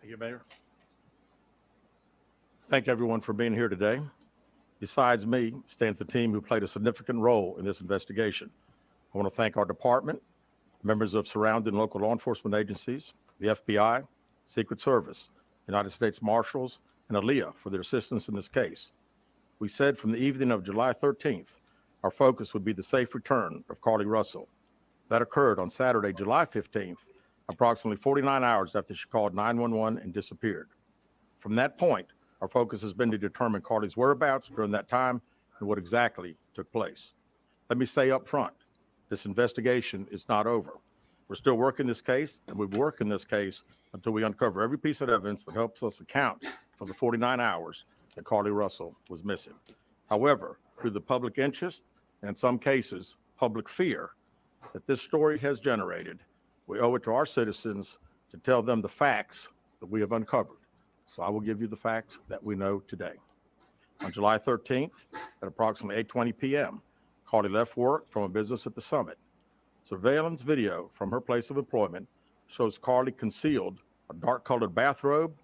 Thank you, Mayor. Thank everyone for being here today. Besides me stands the team who played a significant role in this investigation. I want to thank our department, members of surrounding local law enforcement agencies, the FBI, Secret Service, United States Marshals, and ALEA for their assistance in this case. We said from the evening of July 13th, our focus would be the safe return of Carlee Russell. That occurred on Saturday, July 15th, approximately 49 hours after she called 911 and disappeared. From that point, our focus has been to determine Carlee's whereabouts during that time and what exactly took place. Let me say up front, this investigation is not over. We're still working this case, and we'll be working this case until we uncover every piece of evidence that helps us account for the 49 hours that Carlee Russell was missing. However, through the public interest, and in some cases, public fear that this story has generated, we owe it to our citizens to tell them the facts that we have uncovered. So I will give you the facts that we know today. On July 13th, at approximately 8:20 p.m., Carlee left work from a business at the Summit. Surveillance video from her place of employment shows Carlee concealed a dark-colored bathrobe,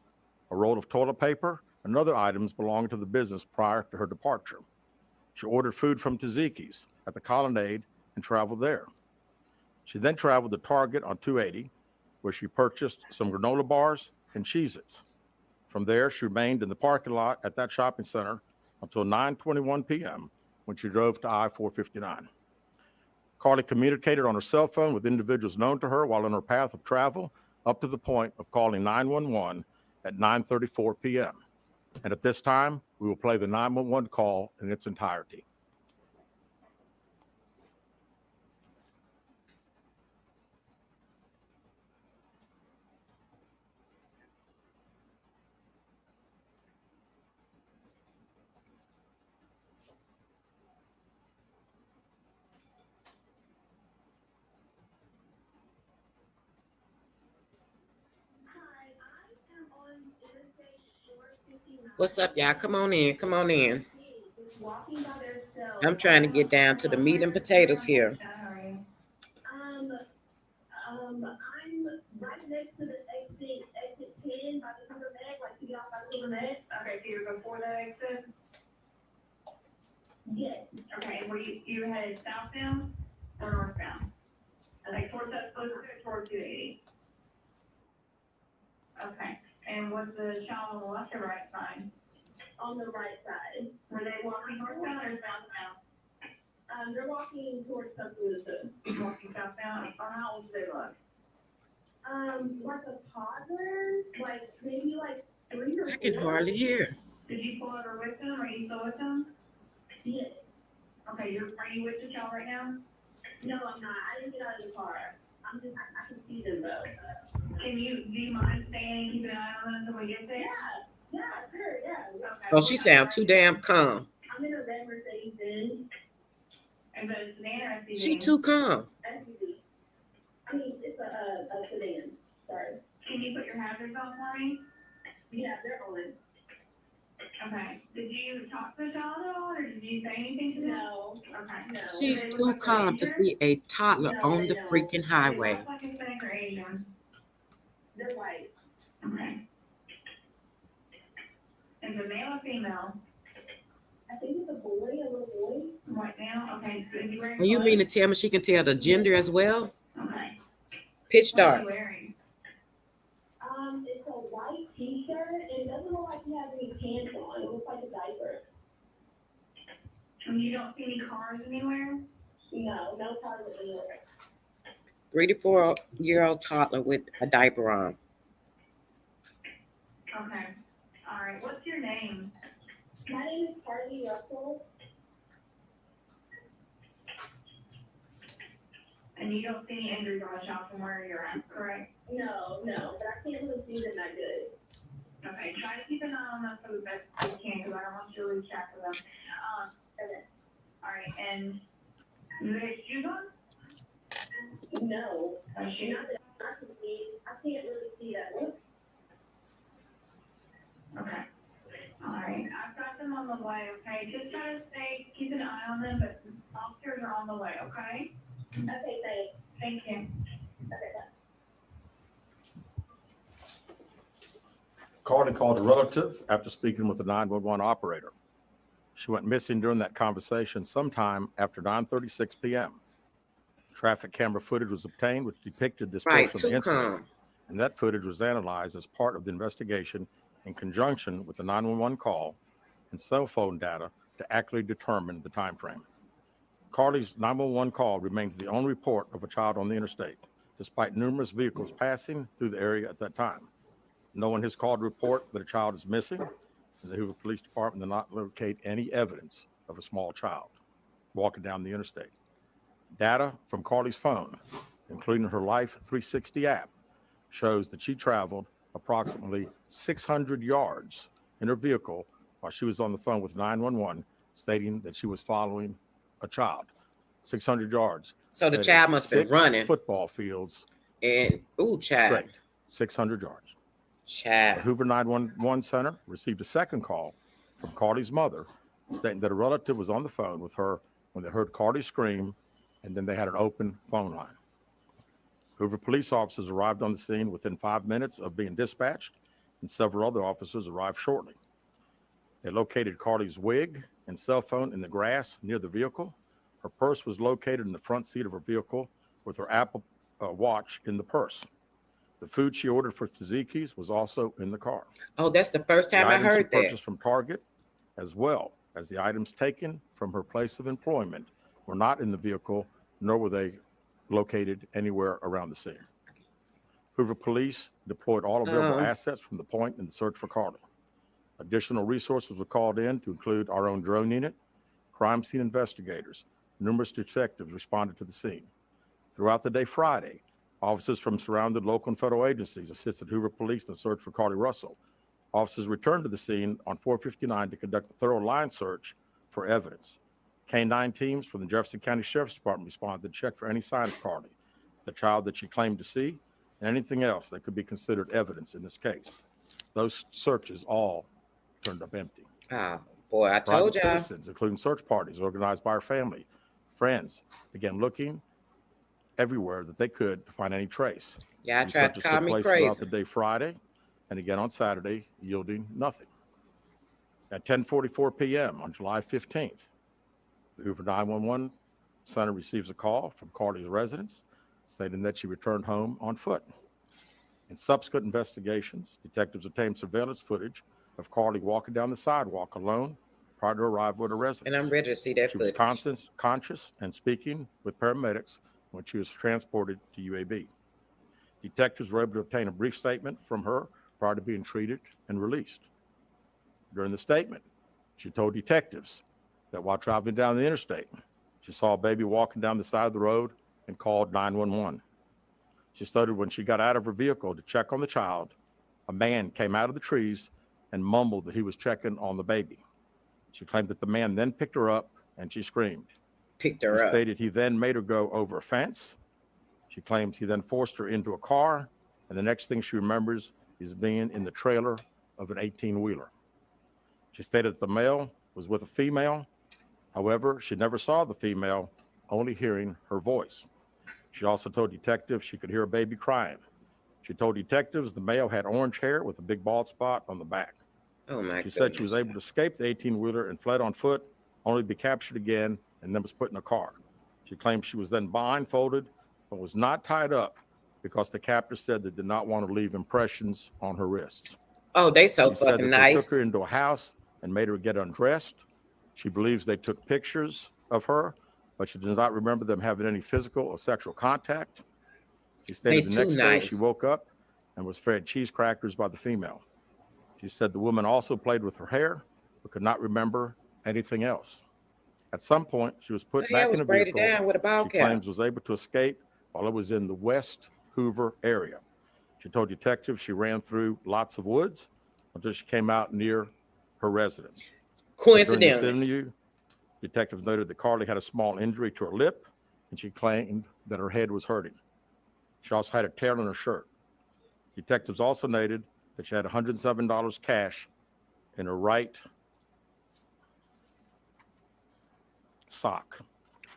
a roll of toilet paper, and other items belonging to the business prior to her departure. She ordered food from Tzatziki's at the Colonnade and traveled there. She then traveled to Target on 280, where she purchased some granola bars and Cheez-Its. From there, she remained in the parking lot at that shopping center until 9:21 p.m. when she drove to I-459. Carlee communicated on her cell phone with individuals known to her while on her path of travel up to the point of calling 911 at 9:34 p.m. And at this time, we will play the 911 call in its entirety. What's up, y'all? Come on in. Come on in. I'm trying to get down to the meat and potatoes here. I'm right next to the exit 10 by the Hoover Med, like to get off by the Hoover Med. Okay, so you're before that exit? Yes. Okay, and were you headed southbound or northbound? Like towards that, towards 280? Okay, and was the child on the left or right side? On the right side. Were they walking northbound or southbound? They're walking towards Tuscaloosa. Walking southbound, or how old do they look? Like a toddler, like maybe like 3 or 4. I can hardly hear. Did you pull over with them, or are you still with them? Yes. Okay, are you with the child right now? No, I'm not. I didn't get out of the car. I can see them though. Do you mind staying, keep an eye on them until we get there? Yeah, sure, yeah. Okay. Oh, she sounds too damn calm. I'm in a red Mercedes-Benz. And the sedan or SUV? She too calm. SUV. I mean, it's a sedan. Sorry. Can you put your hazards on for me? Yeah, they're on. Okay. Did you talk to the child at all, or did you say anything to them? No. Okay. No. She's too calm to see a toddler on the freaking highway. They look like Hispanic or Asian. They're white. Okay. Is it male or female? I think it's a boy, a little boy. White male? Okay, so is he wearing And you mean to clothes? tell me she can tell the gender as well? Okay. Pitch What is dark. he wearing? It's a white t-shirt, and it doesn't look like he has any pants on. It looks like a diaper. And you don't see any cars anywhere? No cars anywhere. 3 to 4-year-old toddler with a diaper on. Okay. All right. What's your name? My name is Carlee Russell. And you don't see any injuries on the child from where you're at, correct? No, but I can't really see them that good. Okay, try to keep an eye on them for the best you can, because I don't want you to lose track of them. Okay. All right, and do they have shoes on? No. Shoes? Not that I can see. I can't really see that look. Okay. All right, I've got them on the way, okay? Just try to keep an eye on them, but officers are on the way, okay? Okay, thanks. Thank you. Okay, bye. Carlee called a relative after speaking with the 911 operator. She went missing during that conversation sometime after 9:36 p.m. Traffic camera footage was obtained, which depicted this Right, portion of too the incident, calm. and that footage was analyzed as part of the investigation in conjunction with the 911 call and cell phone data to accurately determine the time frame. Carlee's 911 call remains the only report of a child on the interstate, despite numerous vehicles passing through the area at that time. No one has called to report that a child is missing, and the Hoover Police Department did not locate any evidence of a small child walking down the interstate. Data from Carlee's phone, including her Life 360 app, shows that she traveled approximately 600 yards in her vehicle while she was on the phone with 911, stating that she was following a child. 600 yards. So the That child is must have been 6 running. football fields And, child. straight, 600 yards. The Child. Hoover 911 Center received a second call from Carlee's mother stating that a relative was on the phone with her when they heard Carlee scream, and then they had an open phone line. Hoover police officers arrived on the scene within 5 minutes of being dispatched, and several other officers arrived shortly. They located Carlee's wig and cell phone in the grass near the vehicle. Her purse was located in the front seat of her vehicle with her Apple Watch in the purse. The food she ordered for Tzatziki's was also in the car. Oh, that's the first time The I items she heard that. purchased from Target, as well as the items taken from her place of employment, were not in the vehicle, nor were they located anywhere around the scene. Hoover police deployed all available assets from the point in the search for Carlee. Additional resources were called in to include our own drone unit, crime scene investigators. Numerous detectives responded to the scene. Throughout the day Friday, officers from surrounding local and federal agencies assisted Hoover police in the search for Carlee Russell. Officers returned to the scene on 459 to conduct a thorough line search for evidence. K-9 teams from the Jefferson County Sheriff's Department responded to check for any sign of Carlee, the child that she claimed to see, and anything else that could be considered evidence in this case. Those searches all turned up empty. Oh, boy, I Private told y'all. citizens, including search parties organized by our family, friends, began looking everywhere that they could to find any trace. Y'all These tried to searches call took me place throughout crazy. the day Friday and again on Saturday, yielding nothing. At 10:44 p.m. on July 15th, the Hoover 911 Center receives a call from Carlee's residence stating that she returned home on foot. In subsequent investigations, detectives obtained surveillance footage of Carlee walking down the sidewalk alone prior to arrival at her residence. And I'm ready to see that She was footage. conscious and speaking with paramedics when she was transported to UAB. Detectives were able to obtain a brief statement from her prior to being treated and released. During the statement, she told detectives that while traveling down the interstate, she saw a baby walking down the side of the road and called 911. She stated when she got out of her vehicle to check on the child, a man came out of the trees and mumbled that he was checking on the baby. She claimed that the man then picked her up and she screamed. Picked She her up. stated he then made her go over a fence. She claims he then forced her into a car, and the next thing she remembers is being in the trailer of an 18-wheeler. She stated that the male was with a female. However, she never saw the female, only hearing her voice. She also told detectives she could hear a baby crying. She told detectives the male had orange hair with a big bald spot on the back. Oh, my She said she was able to escape the 18-wheeler and fled on foot, only to be captured again and then was put in a car. She claimed she was then blindfolded but was not tied up because the captor said they did not want to leave impressions on her wrists. Oh, they so She said fucking that they nice. took her into a house and made her get undressed. She believes they took pictures of her, but she does not remember them having any physical or sexual contact. She stated They the too next day nice. she woke up and was fed cheese crackers by the female. She said the woman also played with her hair, but could not remember anything else. At some point, she was put Her hair back was in a braided vehicle down with a ball she cap. claims was able to escape while it was in the West Hoover area. She told detectives she ran through lots of woods until she came out near her residence. During this Coincidentally. interview, detectives noted that Carlee had a small injury to her lip, and she claimed that her head was hurting. She also had a tear in her shirt. Detectives also noted that she had $107 cash in her right sock.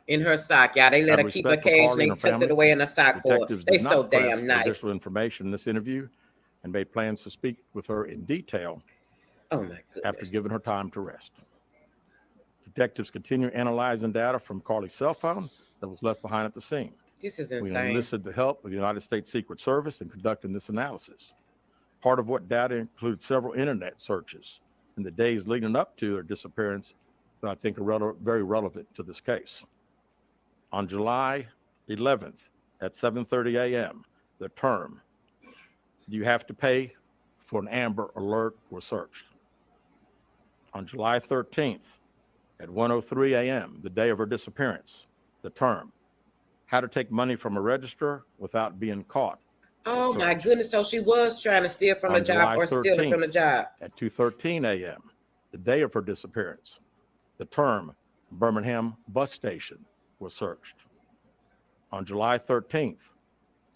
In her sock, y'all. They let Out her of keep her respect for cage Carlee and they and her took it family, away in a sock for her. Detectives They did so not press damn for nice. additional information in this interview, and made plans to speak with her in detail Oh my after goodness. giving her time to rest. Detectives continue analyzing data from Carlee's cell phone that was left behind at the scene. This is We insane. enlisted the help of the United States Secret Service in conducting this analysis. Part of what data includes several internet searches in the days leading up to her disappearance that I think are very relevant to this case. On July 11th at 7:30 a.m., the term "you have to pay for an Amber Alert" was searched. On July 13th at 1:03 a.m., the day of her disappearance, the term "how to take money from a register without being caught" Oh was my searched. goodness. So she was trying to steal from the On job July or stealing from the 13th job. at 2:13 a.m., the day of her disappearance, the term "Birmingham bus station" was searched. On July 13th,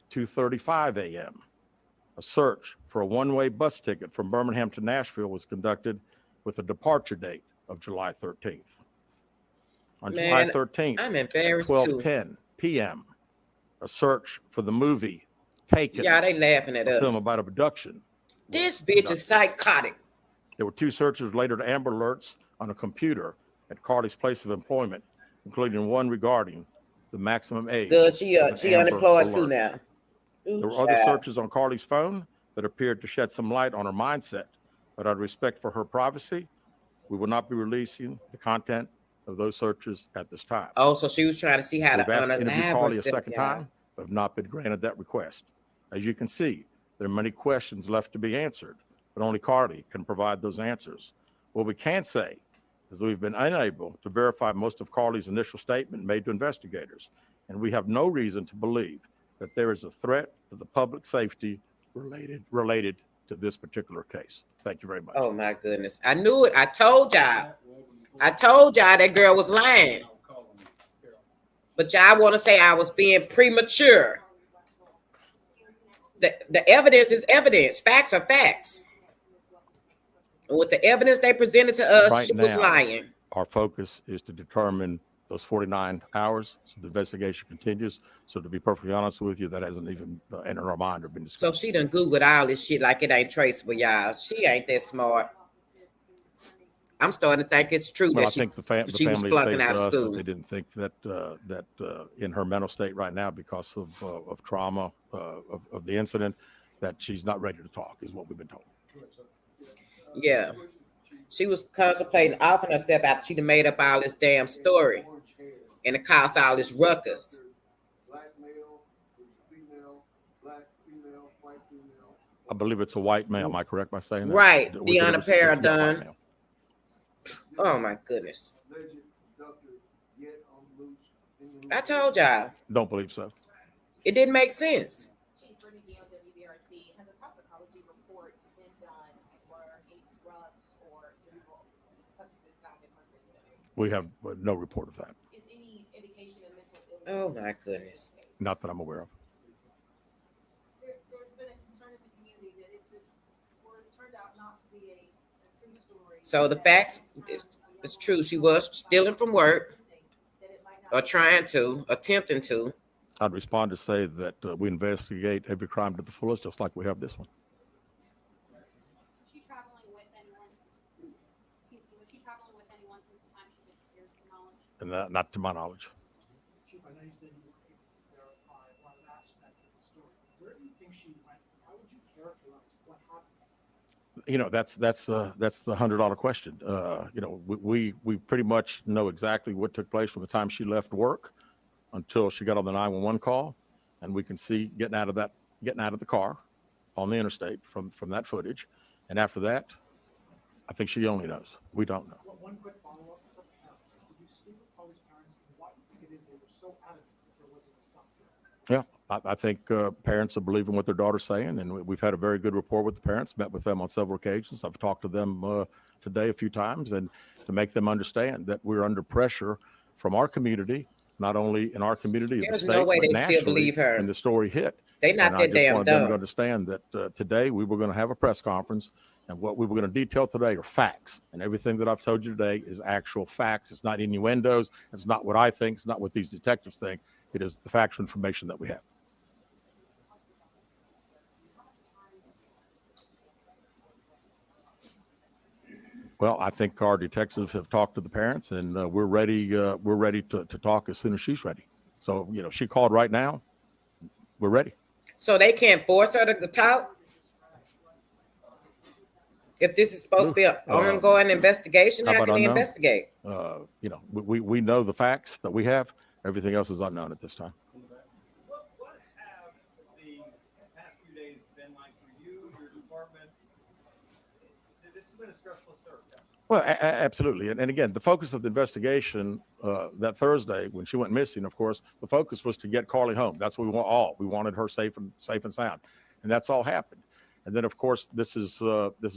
2:35 a.m., a search for a one-way bus ticket from Birmingham to Nashville was conducted with a departure date of July 13th. On July Man, 13th, I'm at embarrassed too. 12:10 p.m., a search for the movie Taken, Yeah, they laughing at a film us. about abduction. This was bitch conducted. is psychotic. There were 2 searches related to Amber Alerts on a computer at Carlee's place of employment, including one regarding the maximum age Good. of She an Amber unemployed too Alert. now. Ooh, There were other child. searches on Carlee's phone that appeared to shed some light on her mindset, but out of respect for her privacy, we will not be releasing the content of those searches at this time. Oh, so she was trying to see how We've to asked to interview unalive Carlee a herself, second y'all. time, but have not been granted that request. As you can see, there are many questions left to be answered, but only Carlee can provide those answers. What we can say is we've been unable to verify most of Carlee's initial statement made to investigators, and we have no reason to believe that there is a threat to the public safety related to this particular case. Thank you very much. Oh my goodness. I knew it. I told y'all. I told y'all that girl was lying. But y'all want to say I was being premature. The evidence is evidence. Facts are facts. And with the evidence they presented to us, Right she was now, lying. Our focus is to determine those 49 hours, so the investigation continues. So to be perfectly honest with you, that hasn't even entered our mind or been So discussed. she done Googled all this shit like it ain't traceable, y'all. She ain't that smart. I'm starting to think it's true Well, I that think the she was family flunking stated out to of us that school. they didn't think that in her mental state right now, because of trauma of the incident, that she's not ready to talk, is what we've been told. Yeah. She was contemplating offing herself after she'd made up all this damn story. And it caused all this ruckus. I believe it's a white male. Am I correct by saying that? Right. Was it Deanna a- yeah, white Paradon. male. Oh my goodness. I told y'all. Don't believe so. It didn't make sense. Chief Brigadier WBRC, has a toxicology report been done for any drugs or illegal substances found in her system? We have no report of that. Is any indication of mental Oh illness? my goodness. Not that I'm aware of. There's been a concern in the community that if this were turned out not to be a true story. So the facts it's true. She was stealing from work or attempting to. I'd respond to say that we investigate every crime to the fullest, just like we have this one. Was she traveling with anyone? Excuse me. Was she traveling with anyone since the time she disappeared? To your knowledge? And not to my knowledge. Chief, I know you said you were able to verify a lot of aspects of the story. Where do you think she went? How would you characterize what happened? You know, that's the $100 question. You know, we pretty much know exactly what took place from the time she left work until she got on the 911 call, and we can see getting out of the car on the interstate from that footage. And after that, I think she only knows. We don't know. Well, one quick follow-up for parents. Did you speak with Carlee's parents? And why do you think it is they were so adamant that there was an abductor? Yeah, I think parents are believing what their daughter's saying, and we've had a very good rapport with the parents, met with them on several occasions. I've talked to them today a few times, and to make them understand that we're under pressure from our community, not only in our community, There's the no state, way but they still nationally, believe her. when the story hit. They not And I that just damn wanted them to dumb. understand that today we were going to have a press conference, and what we were going to detail today are facts. And everything that I've told you today is actual facts. It's not innuendos. It's not what I think. It's not what these detectives think. It is the factual information that we have. Well, I think our detectives have talked to the parents, and we're ready. We're ready to talk as soon as she's ready. So, she called right now. We're ready. So they can't force her to talk? If this is supposed to be an ongoing investigation, how how about can they unknown? investigate? We know the facts that we have. Everything else is unknown at this time. What have the past few days been like for you, your department? This has been a stressful search. Well, absolutely. And again, the focus of the investigation that Thursday when she went missing, of course, the focus was to get Carlee home. That's what we want all. We wanted her safe and sound. And that's all happened. And then, of course, this has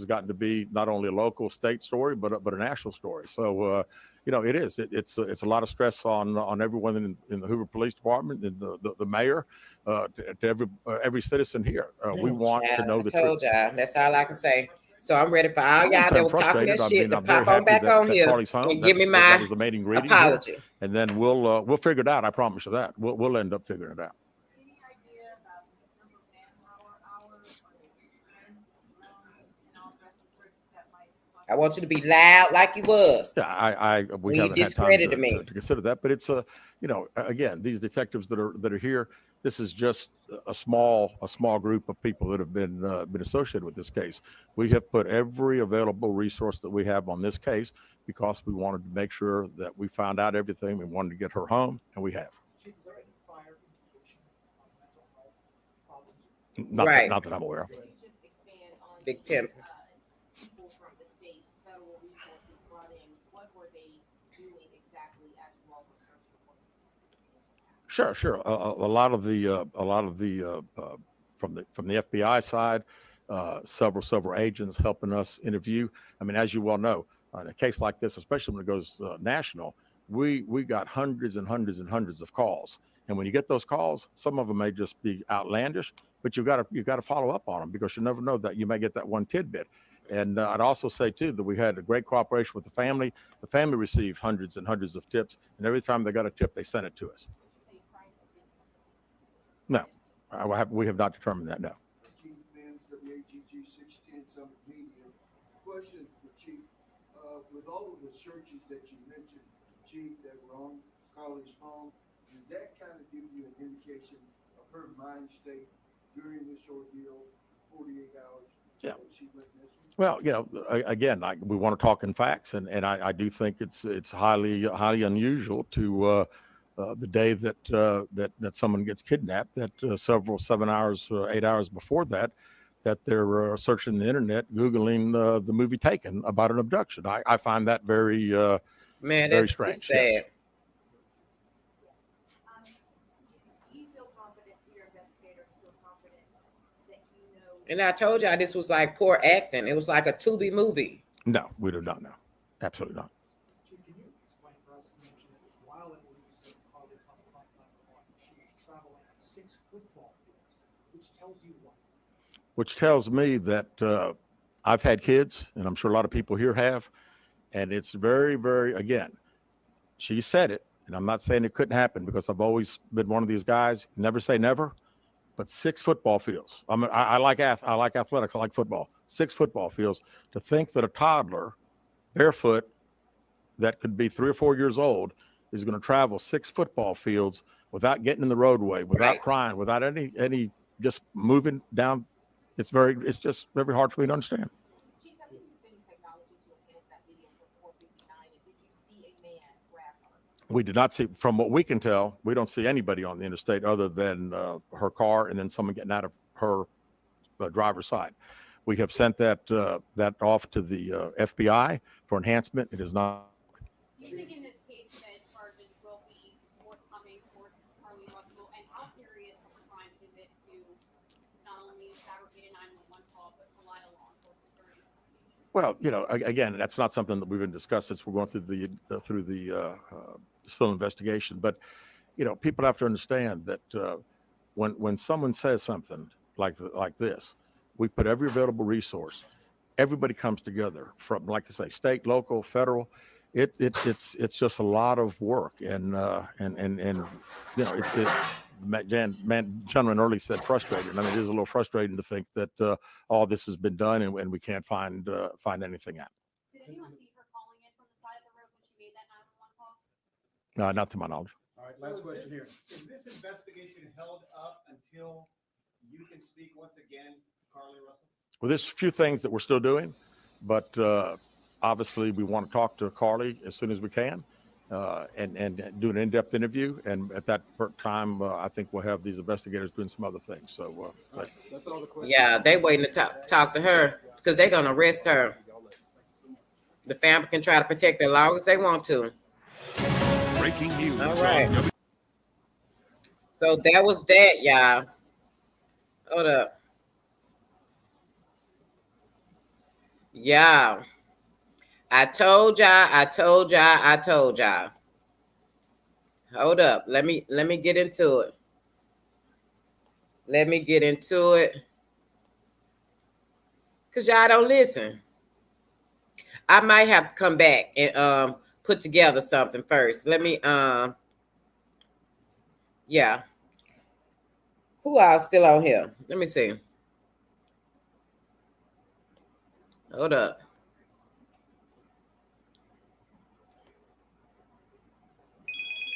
gotten to be not only a local state story, but a national story. So, it is. It's a lot of stress on everyone in the Hoover Police Department, and the mayor, to every citizen here. We want to know the truth. Y'all, that's all I can say. So I'm ready for all y'all that I'm was talking frustrated. that shit to I'm very pop on happy back on that here Carlee's home. and give me That my was the main ingredient here. apology. And then we'll figure it out. I promise you that. We'll end up figuring it out. Any idea about the number of manpower hours or the expense of drones and all the rest of the search that might? I want you to be loud like you was. Yeah, we You haven't had time discredited me. to consider that, but it's again, these detectives that are here. This is just a small group of people that have been associated with this case. We have put every available resource that we have on this case because we wanted to make sure that we found out everything. We wanted to get her home, and we have. Chief, is there any prior indication of mental health problems? Right. Not that I'm aware of. Could you just expand on Big pimp. People from the state, federal resources brought in? What were they doing exactly as you all were searching for? Sure. A lot of the from the FBI side, several agents helping us interview. I mean, as you well know, in a case like this, especially when it goes national, we got hundreds and hundreds of calls. And when you get those calls, some of them may just be outlandish, but you've got to follow up on them because you never know that you may get that one tidbit. And I'd also say too that we had a great cooperation with the family. The family received hundreds and hundreds of tips, and every time they got a tip, they sent it to us. No, we have not determined that. No. Keith Mims, WAGG 610 Summit Media. Question for Chief. With all of the searches that you mentioned, Chief, that were on Carlee's phone, does that kind of give you an indication of her mind state during this ordeal, 48 hours Yeah. that she went missing? Well, again, we want to talk in facts, and I do think it's highly unusual to the day that someone gets kidnapped, that 7 hours, 8 hours before that they're searching the internet, Googling the movie Taken about an abduction. I find that very Man, very that's strange. sad. Yes. Do you feel confident, your investigators feel confident that you know? And I told y'all this was like poor acting. It was like a Tubi movie. No, we do not know. Absolutely not. Chief, can you explain for us, you mentioned that while at least Carlee was on the front line of one, she was traveling at 6 football fields, which tells you what? Which tells me that I've had kids, and I'm sure a lot of people here have, and it's very, very, again, she said it, and I'm not saying it couldn't happen because I've always been one of these guys, never say never, but 6 football fields. I like athletics, I like football. 6 football fields. To think that a toddler, barefoot, that could be 3 or 4 years old, is going to travel 6 football fields without getting in the roadway, without Right. crying, without any just moving down. It's just very hard for me to understand. Chief, have you used any technology to enhance that video for 459? And did you see a man grab her? We did not see, from what we can tell, we don't see anybody on the interstate other than her car and then someone getting out of her driver's side. We have sent that off to the FBI for enhancement. It is not. Do you think in this case that charges will be forthcoming towards Carlee Russell? And how serious of a crime is it to not only fabricate a 911 call, but to lie to law enforcement during an investigation? Well, again, that's not something that we've been discussed since we're going through the still investigation. But people have to understand that when someone says something like this, we put every available resource. Everybody comes together from, like I say, state, local, federal. It's just a lot of work, and gentleman early said frustrated. I mean, it is a little frustrating to think that all this has been done and we can't find anything out. Did Did anyone see her calling in from the side of the road when she made that 911 call? No, not to my knowledge. All right, So last is question this- here. Is this investigation held up until you can speak once again, Carlee Russell? Well, there's a few things that we're still doing, but obviously we want to talk to Carlee as soon as we can and do an in-depth interview. And at that time, I think we'll have these investigators doing some other things. So, That's all the questions. Yeah, they waiting to talk to her because they're gonna arrest her. The family can try to protect her as long as they want to. Breaking news. All right. So that was that, y'all. Hold up. Y'all. I told y'all. Hold up. Let me get into it. Cause y'all don't listen. I might have to come back and put together something first. Let me yeah. Who else still on here? Let me see. Hold up.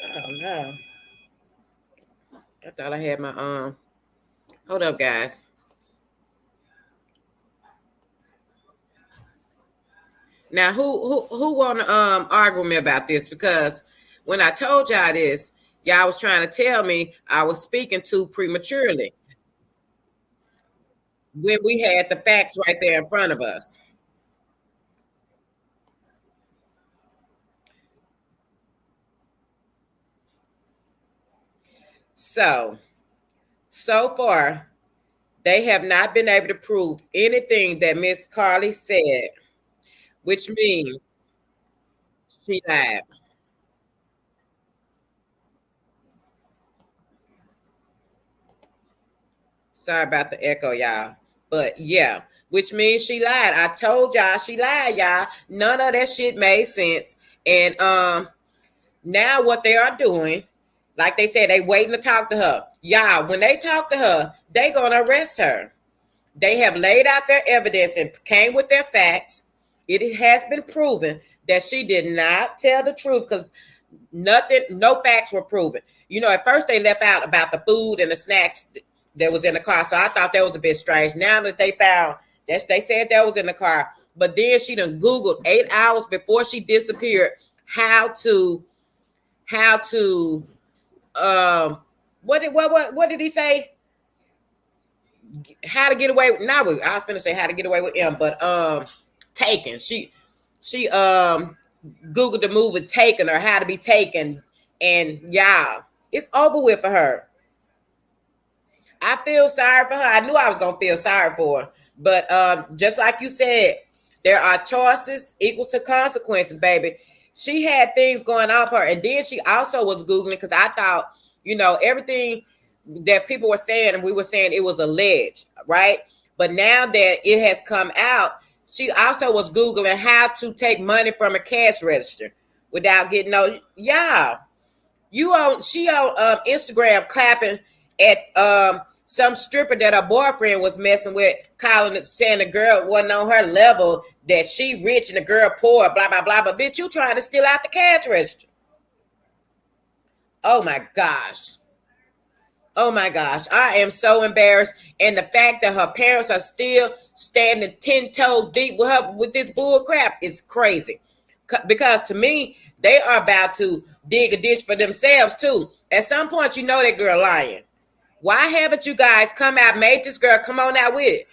Oh no. I thought I had my hold up, guys. Now who wanna argue with me about this? Because when I told y'all this, y'all was trying to tell me I was speaking too prematurely when we had the facts right there in front of us. So far, they have not been able to prove anything that Miss Carlee said, which means she lied. Sorry about the echo, y'all. But yeah, which means she lied. I told y'all she lied, y'all. None of that shit made sense. And now what they are doing, like they said, they waiting to talk to her. Y'all, when they talk to her, they gonna arrest her. They have laid out their evidence and came with their facts. It has been proven that she did not tell the truth because no facts were proven. You know, at first they left out about the food and the snacks that was in the car. So I thought that was a bit strange. Now that they found that, they said that was in the car. But then she done Googled 8 hours before she disappeared how to what did he say? How to get away with, not with, I was gonna say how to get away with him, but taken. She Googled the movie Taken or How to Be Taken, and yeah, it's over with for her. I feel sorry for her. I knew I was gonna feel sorry for her, but just like you said, there are choices equal to consequences, baby. She had things going on for her, and then she also was Googling because I thought, you know, everything that people were saying, and we were saying it was alleged, right? But now that it has come out, she also was Googling how to take money from a cash register without getting no. Yeah, she on Instagram clapping at some stripper that her boyfriend was messing with, calling it, saying the girl wasn't on her level, that she rich and the girl poor, blah blah blah. But bitch, you trying to steal out the cash register? Oh my gosh. Oh my gosh, I am so embarrassed. And the fact that her parents are still standing 10 toes deep with her with this bull crap is crazy. Because to me, they are about to dig a ditch for themselves too. At some point, you know that girl lying. Why haven't you guys come out, made this girl come on out with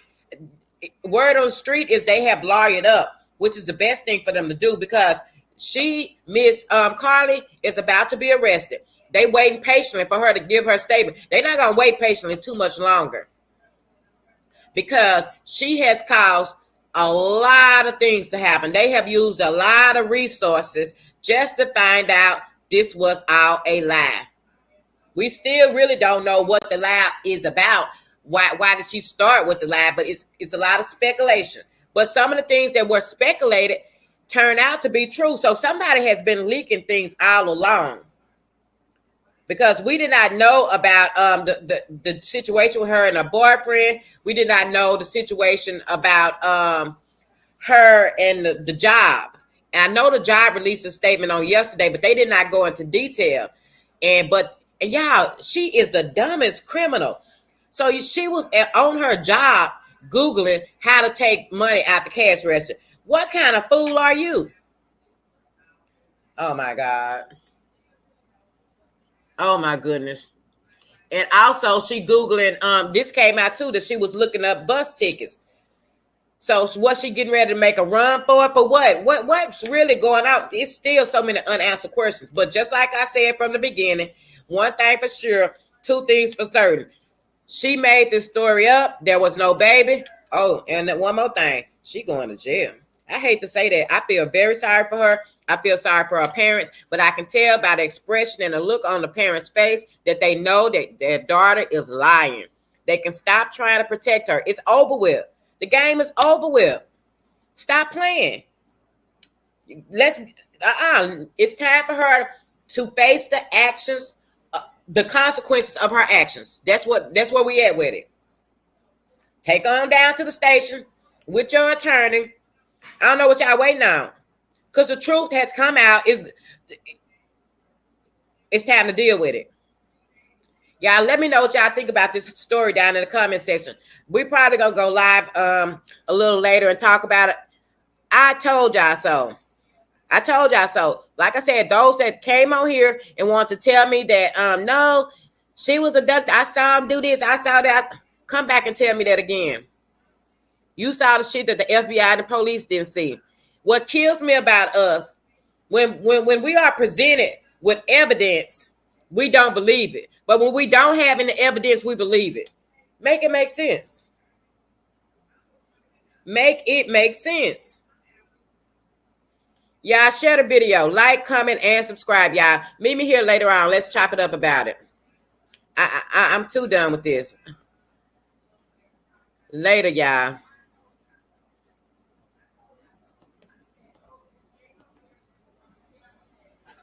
it? Word on the street is they have lawyered up, which is the best thing for them to do because Miss Carlee, is about to be arrested. They waiting patiently for her to give her statement. They're not gonna wait patiently too much longer because she has caused a lot of things to happen. They have used a lot of resources just to find out this was all a lie. We still really don't know what the lie is about. Why did she start with the lie? But it's a lot of speculation. But some of the things that were speculated turned out to be true. So somebody has been leaking things all along. Because we did not know about the situation with her and her boyfriend. We did not know the situation about her and the job. And I know the job released a statement on yesterday, but they did not go into detail. And y'all, she is the dumbest criminal. So she was on her job Googling how to take money out the cash register. What kind of fool are you? Oh my God. Oh my goodness. And also she Googling, this came out too, that she was looking up bus tickets. So was she getting ready to make a run for it? For what? What's really going on? It's still so many unanswered questions. But just like I said from the beginning, one thing for sure, two things for certain. She made this story up. There was no baby. Oh, and one more thing. She going to jail. I hate to say that. I feel very sorry for her. I feel sorry for her parents, but I can tell by the expression and the look on the parents' face that they know that their daughter is lying. They can stop trying to protect her. It's over with. The game is over with. Stop playing. It's time for her to face the actions, the consequences of her actions. That's where we at with it. Take on down to the station with your attorney. I don't know what y'all waiting on, because the truth has come out. It's time to deal with it. Y'all, let me know what y'all think about this story down in the comment section. We probably gonna go live a little later and talk about it. I told y'all so. I told y'all so. Like I said, those that came on here and want to tell me that no, she was abducted. I saw him do this. I saw that. Come back and tell me that again. You saw the shit that the FBI and the police didn't see. What kills me about us, when we are presented with evidence, we don't believe it. But when we don't have any evidence, we believe it. Make it make sense. Make it make sense. Y'all share the video, like, comment, and subscribe, y'all. Meet me here later on. Let's chop it up about it. I'm too done with this. Later, y'all.